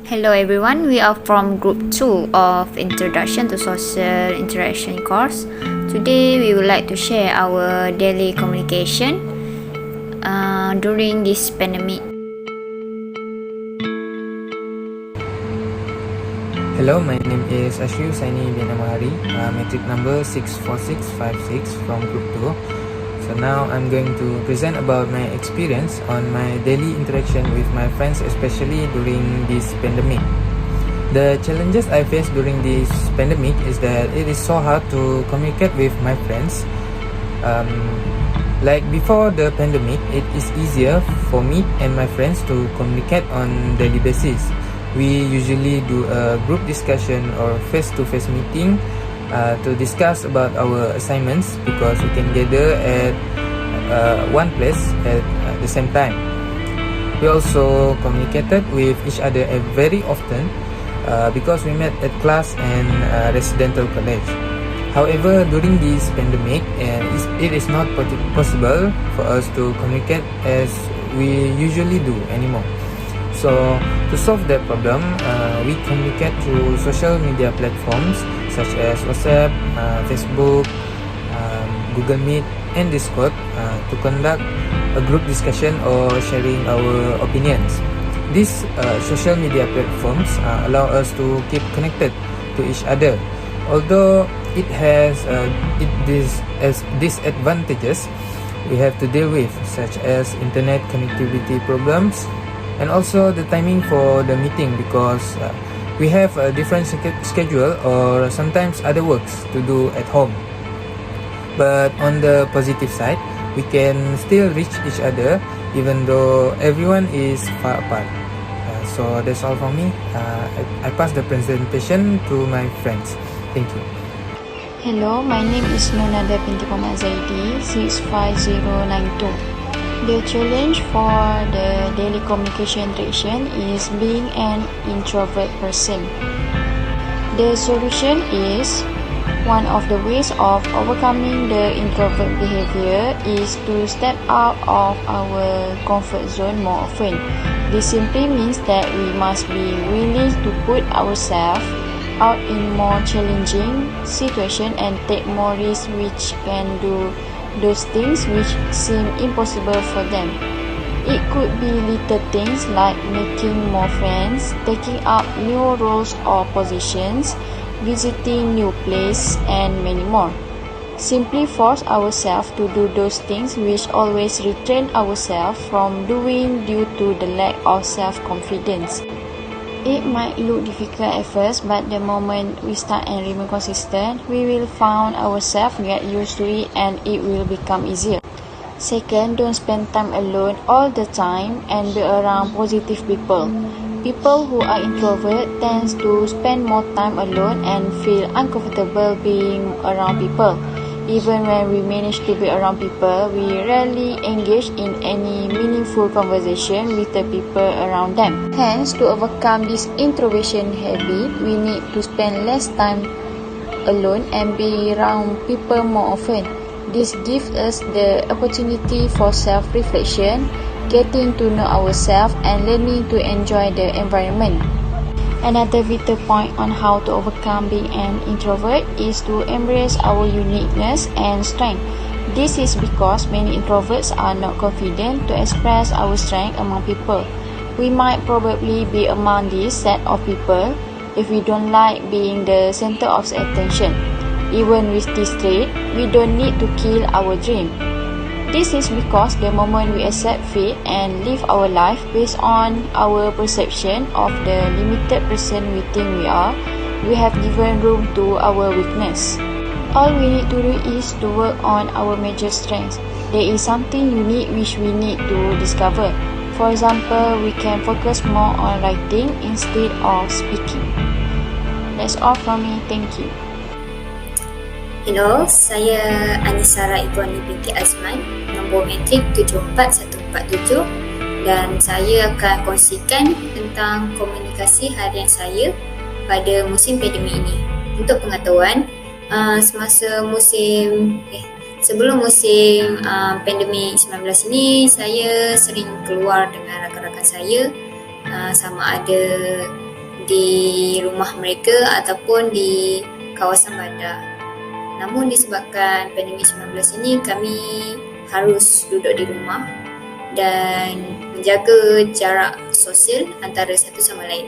Hello everyone, we are from Group 2 of Introduction to Social Interaction course. Today we would like to share our daily communication during this pandemic. Hello, my name is Ashyu Saini bin Amahari, metric number 64656 from Group 2. So now I'm going to present about my experience on my daily interaction with my friends, especially during this pandemic. The challenges I faced during this pandemic is that it is so hard to communicate with my friends. Like before the pandemic, it is easier for me and my friends to communicate on daily basis. We usually do a group discussion or face-to-face meeting to discuss about our assignments because we can gather at one place at the same time. We also communicated with each other very often because we met at class and residential college. However, during this pandemic, it is not possible for us to communicate as we usually do anymore. So, to solve that problem, we communicate through social media platforms such as WhatsApp, Facebook, Google Meet, and Discord to conduct a group discussion or sharing our opinions. These social media platforms allow us to keep connected to each other. Although it has disadvantages we have to deal with, such as internet connectivity problems, and also the timing for the meeting because we have a different schedule or sometimes other works to do at home. But on the positive side, we can still reach each other even though everyone is far apart. So that's all from me. I pass the presentation to my friends. Thank you. Hello, my name is Nonada binti Muhammad Zaidi, 65092. The challenge for the daily communication interaction is being an introvert person. The solution is one of the ways of overcoming the introvert behavior is to step out of our comfort zone more often. This simply means that we must be willing to put ourselves out in more challenging situations and take more risks which can do those things which seem impossible for them. It could be little things like making more friends, taking up new roles or positions, visiting new places, and many more. Simply force ourselves to do those things which always restrain ourselves from doing due to the lack of self-confidence. It might look difficult at first, but the moment we start and remain consistent, we will find ourselves get used to it and it will become easier. Second, don't spend time alone all the time and be around positive people. People who are introvert tend to spend more time alone and feel uncomfortable being around people. Even when we manage to be around people, we rarely engage in any meaningful conversation with the people around them. Hence, to overcome this introversion habit, we need to spend less time alone and be around people more often. This gives us the opportunity for self-reflection, getting to know ourselves, and learning to enjoy the environment. Another vital point on how to overcome being an introvert is to embrace our uniqueness and strength. This is because many introverts are not confident to express our strength among people. We might probably be among this set of people if we don't like being the center of attention. Even with this trait, we don't need to kill our dream. This is because the moment we accept fate and live our life based on our perception of the limited person we think we are, we have given room to our weakness. All we need to do is to work on our major strengths. There is something unique which we need to discover. For example, we can focus more on writing instead of speaking. That's all from me. Thank you. Hello, saya Anisara Ibuani binti Azman, nombor metrik 74147 dan saya akan kongsikan tentang komunikasi harian saya pada musim pandemik ini. Untuk pengetahuan, sebelum musim pandemik 19 ini, saya sering keluar dengan rakan-rakan saya, sama ada di rumah mereka ataupun di kawasan bandar. Namun disebabkan pandemik 19 ini, kami harus duduk di rumah dan menjaga jarak sosial antara satu sama lain.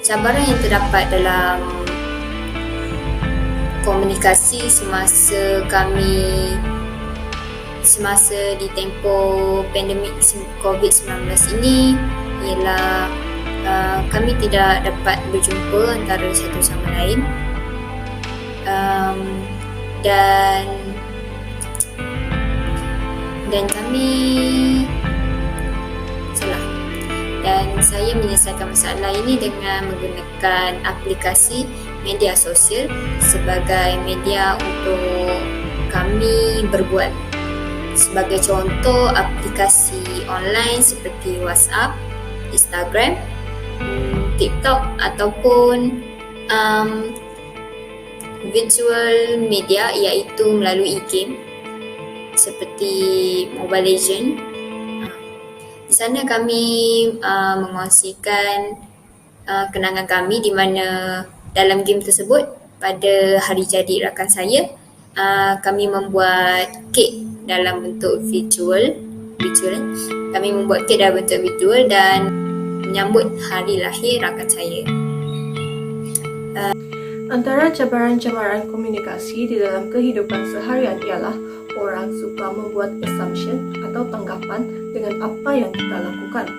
Cabaran yang terdapat dalam komunikasi semasa di tempoh pandemik COVID-19 ini ialah kami tidak dapat berjumpa antara satu sama lain, dan saya menyelesaikan masalah ini dengan menggunakan aplikasi media sosial sebagai media untuk kami berbual. Sebagai contoh, aplikasi online seperti WhatsApp, Instagram, TikTok ataupun virtual media iaitu melalui game seperti Mobile Legends. Di sana kami mengongsikan kenangan kami di mana dalam game tersebut pada hari jadi rakan saya, kami membuat kek dalam bentuk virtual. Kami membuat kek dalam bentuk virtual dan menyambut hari lahir rakan saya. Antara cabaran-cabaran komunikasi di dalam kehidupan seharian ialah orang suka membuat assumption atau tanggapan dengan apa yang kita lakukan.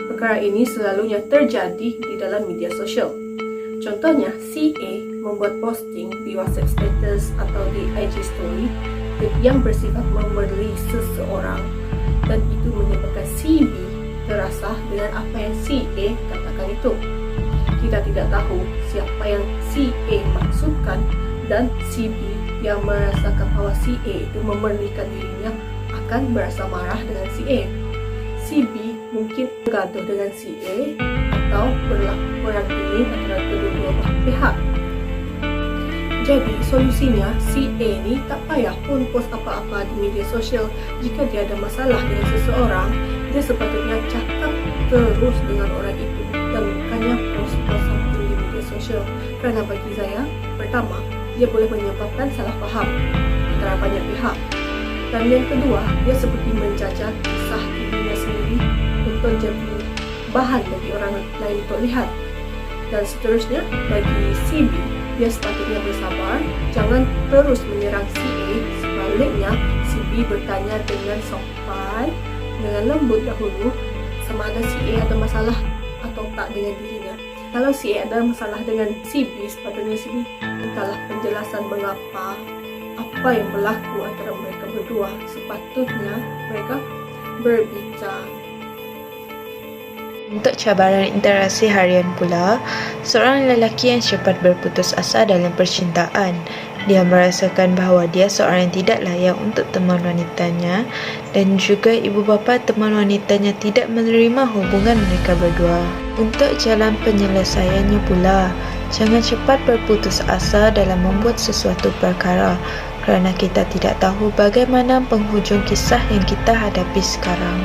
Perkara ini selalunya terjadi di dalam media sosial. Contohnya, si A membuat posting di WhatsApp status atau di IG story yang bersifat memberi seseorang, dan itu menyebabkan si B terasa dengan apa yang si A katakan itu. Kita tidak tahu siapa yang si A maksudkan, dan si B yang merasakan bahwa si A itu memerlukan dirinya akan berasa marah dengan si A. Si B mungkin bergaduh dengan si A atau berlaku perang dingin antara kedua pihak. Jadi solusinya, si A ni tak payah pun post apa-apa di media sosial. Jika dia ada masalah dengan seseorang, dia sepatutnya cakap terus dengan orang itu dan bukannya post something di media sosial. Kerana bagi saya, pertama, dia boleh menyebabkan salah faham antara banyak pihak. Dan yang kedua, dia seperti menjajah kisah dirinya sendiri untuk jadi bahan bagi orang lain untuk lihat. Dan seterusnya, bagi si B, dia sepatutnya bersabar, jangan terus menyerang si A. Sebaliknya, si B bertanya dengan sopan, dengan lembut dahulu sama ada si A ada masalah atau tak dengan dirinya. Kalau si A ada masalah dengan si B, sepatutnya si B mintalah penjelasan mengapa, apa yang berlaku antara mereka berdua. Sepatutnya mereka berbincang. Untuk cabaran interaksi harian pula, seorang lelaki yang cepat berputus asa dalam percintaan. Dia merasakan bahawa dia seorang yang tidak layak untuk teman wanitanya, dan juga ibu bapa teman wanitanya tidak menerima hubungan mereka berdua. Untuk jalan penyelesaiannya pula, jangan cepat berputus asa dalam membuat sesuatu perkara, kerana kita tidak tahu bagaimana penghujung kisah yang kita hadapi sekarang.